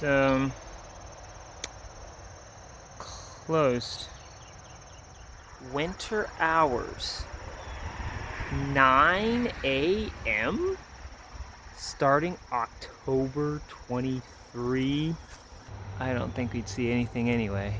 It's closed. Winter hours, 9 a.m. starting October 23. I don't think we'd see anything anyway.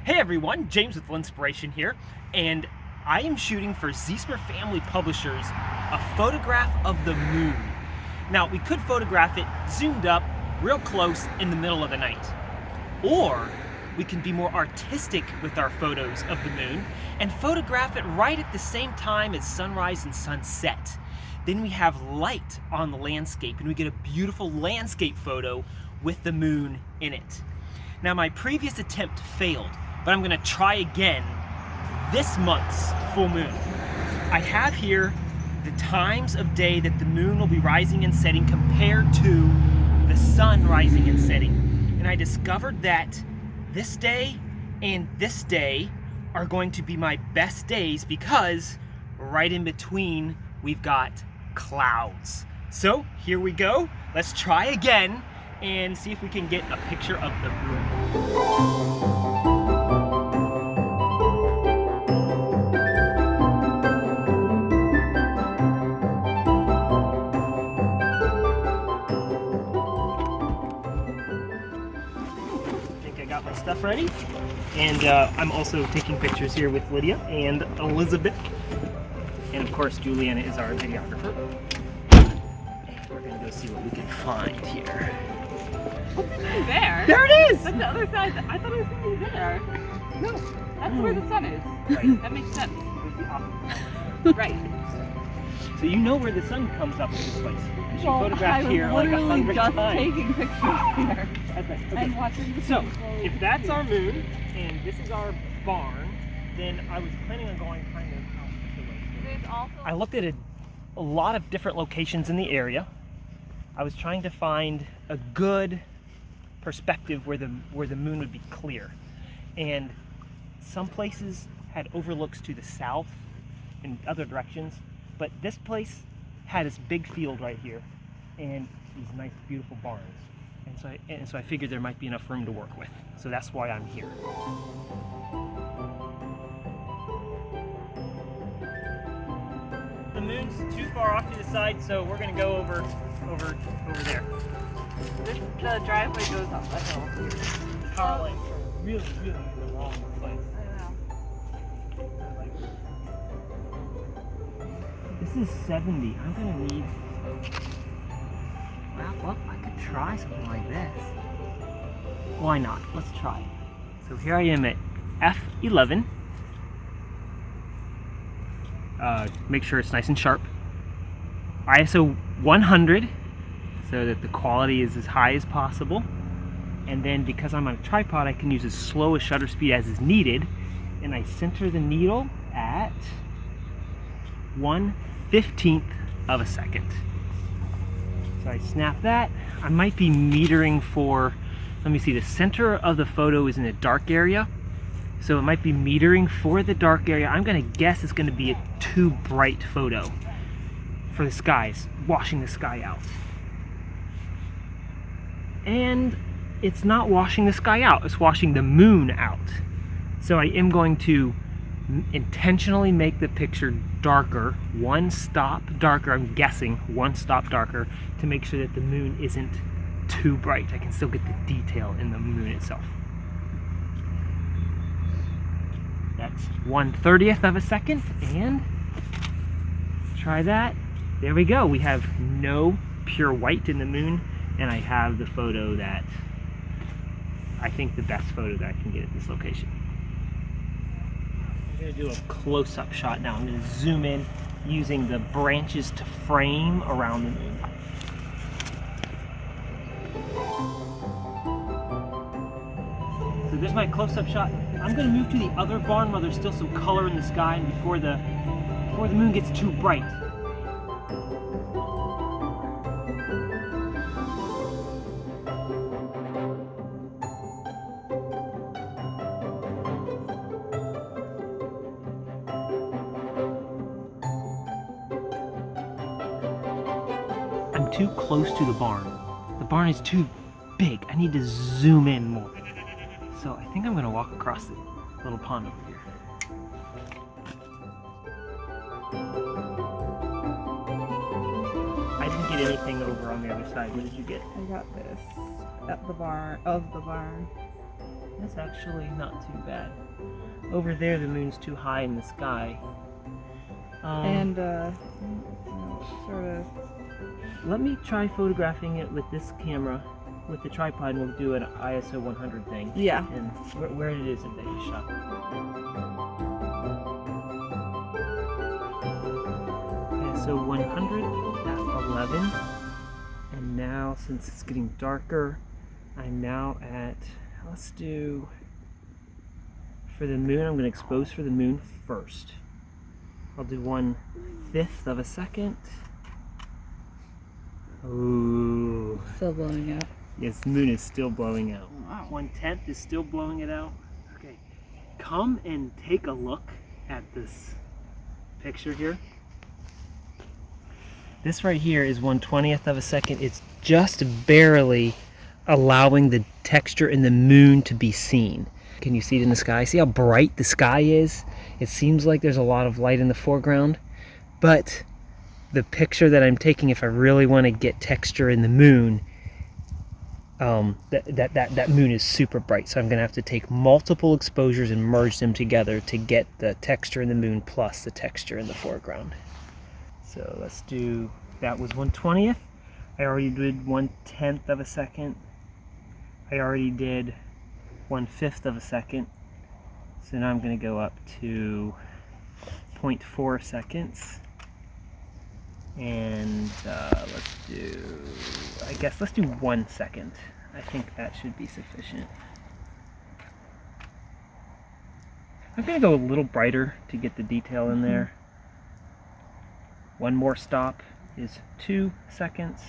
Hey everyone, James with Lenspiration here, and I am shooting for Ziesmer Family Publishers a photograph of the moon. Now, we could photograph it zoomed up, real close in the middle of the night. Or we can be more artistic with our photos of the moon and photograph it right at the same time as sunrise and sunset. Then we have light on the landscape and we get a beautiful landscape photo with the moon in it. Now, my previous attempt failed, but I'm gonna try again this month's full moon. I have here the times of day that the moon will be rising and setting compared to the sun rising and setting. And I discovered that this day and this day are going to be my best days because right in between we've got clouds. So here we go. Let's try again and see if we can get a picture of the moon. Got my stuff ready, and I'm also taking pictures here with Lydia and Elizabeth, and of course Juliana is our videographer. And we're gonna go see what we can find here. What's it there? There it is! That's the other side. I thought it was gonna be there. No. That's where the sun is. Right. That makes sense. Right. So you know where the sun comes up in this place. You Well, photographed I here was like literally 100 just times. taking pictures here Okay. and watching the So, sun slowly if that's our disappear. moon and this is our barn, then I was planning on going kind of out this way. There's also I looked at a lot of different locations in the area. I was trying to find a good perspective where the moon would be clear. And some places had overlooks to the south and other directions, but this place had this big field right here and these nice beautiful barns. And so I figured there might be enough room to work with. So that's why I'm here. The moon's too far off to the side, so we're gonna go over there. the driveway goes up the hill. The power lines are really in the wrong place. I know. This is 70. I'm gonna need. Well, I could try something like this. Why not? Let's try it. So here I am at f11. Make sure it's nice and sharp. ISO 100, so that the quality is as high as possible. And then because I'm on a tripod, I can use as slow a shutter speed as is needed. And I center the needle at 1/15 of a second. So I snap that. I might be metering for, let me see, the center of the photo is in a dark area. So it might be metering for the dark area. I'm gonna guess it's gonna be a too bright photo for the skies, washing the sky out. And it's not washing the sky out, it's washing the moon out. So I am going to intentionally make the picture darker, one stop darker, I'm guessing one stop darker, to make sure that the moon isn't too bright. I can still get the detail in the moon itself. That's 1/30th of a second, and try that. There we go. We have no pure white in the moon, and I have the photo that I think the best photo that I can get at this location. I'm gonna do a close-up shot now. I'm gonna zoom in using the branches to frame around the moon. So there's my close-up shot. I'm gonna move to the other barn while there's still some color in the sky and before the moon gets too bright. I'm too close to the barn. The barn is too big. I need to zoom in more. So I think I'm gonna walk across the little pond over here. I didn't get anything over on the other side. What did you get? I got this at the barn, of the barn. That's actually not too bad. Over there, the moon's too high in the sky. And, sort of. Let me try photographing it with this camera, with the tripod, and we'll do an ISO 100 thing. Yeah. And where it is that you shot. Okay, so 100, that's 11. And now, since it's getting darker, I'm now at, let's do, for the moon, I'm going to expose for the moon first. I'll do 1/5 of a second. Ooh. Still blowing out. Yes, the moon is still blowing out. Wow. 1/10 is still blowing it out. Okay, come and take a look at this picture here. This right here is 1/20th of a second. It's just barely allowing the texture in the moon to be seen. Can you see it in the sky? See how bright the sky is? It seems like there's a lot of light in the foreground, but the picture that I'm taking, if I really want to get texture in the moon, that moon is super bright. So I'm going to have to take multiple exposures and merge them together to get the texture in the moon plus the texture in the foreground. So let's do, that was 1/20th. I already did 1/10 of a second. I already did 1/5 of a second. So now I'm going to go up to 0.4 seconds. And let's do, I guess let's do 1 second. I think that should be sufficient. I'm going to go a little brighter to get the detail in there. One more stop is 2 seconds.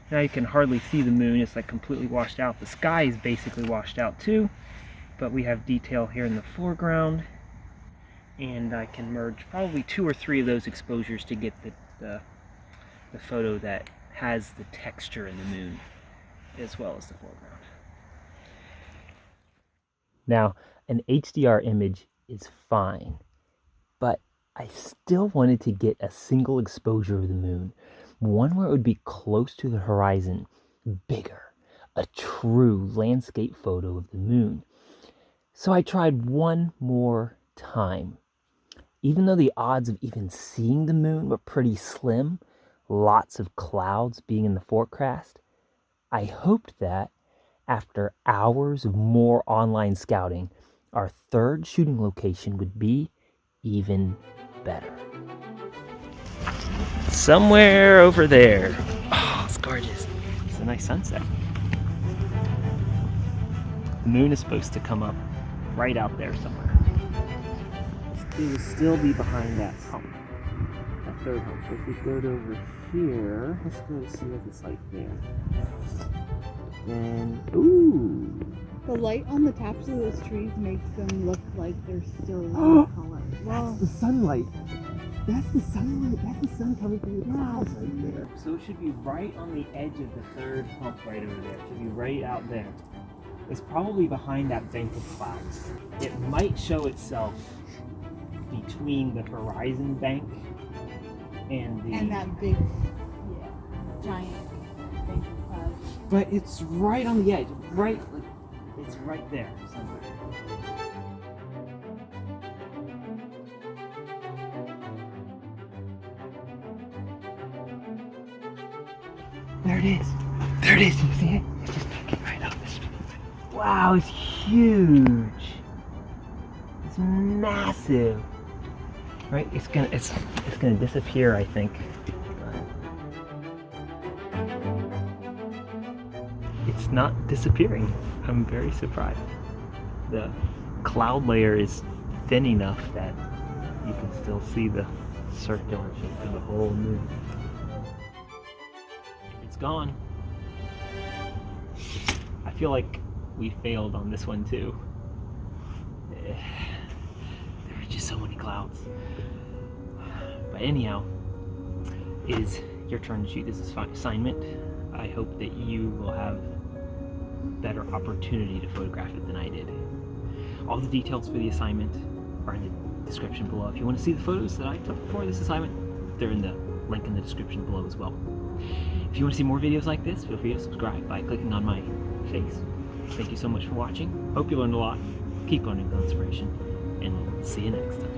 Now you can hardly see the moon, it's like completely washed out. The sky is basically washed out too, but we have detail here in the foreground. And I can merge probably 2 or 3 of those exposures to get the photo that has the texture in the moon as well as the foreground. Now, an HDR image is fine, but I still wanted to get a single exposure of the moon, one where it would be close to the horizon, bigger, a true landscape photo of the moon. So I tried one more time. Even though the odds of even seeing the moon were pretty slim, lots of clouds being in the forecast, I hoped that after hours of more online scouting, our third shooting location would be even better. Somewhere over there. Oh, it's gorgeous. It's a nice sunset. The moon is supposed to come up right out there somewhere. It will still be behind that hump, that third hump. So if we go to over here, let's go see what it's like there. And, ooh! The light on the tops of those trees makes them look like they're still in color. That's the sunlight. That's the sunlight. That's the sun coming through the clouds right there. So it should be right on the edge of the third hump right over there. It should be right out there. It's probably behind that bank of clouds. It might show itself between the horizon bank and that big, giant bank of clouds. But it's right on the edge, right, like, it's right there somewhere. There it is. There it is. You see it? It's just peeking right out this way. Wow, it's huge. It's massive. Right? It's gonna disappear, I think. It's not disappearing. I'm very surprised. The cloud layer is thin enough that you can still see the circular shape of the whole moon. It's gone. I feel like we failed on this one too. There are just so many clouds. But anyhow, it is your turn to shoot this assignment. I hope that you will have better opportunity to photograph it than I did. All the details for the assignment are in the description below. If you want to see the photos that I took for this assignment, they're in the link in the description below as well. If you want to see more videos like this, feel free to subscribe by clicking on my face. Thank you so much for watching. Hope you learned a lot. Keep learning with Lenspiration, and see you next time.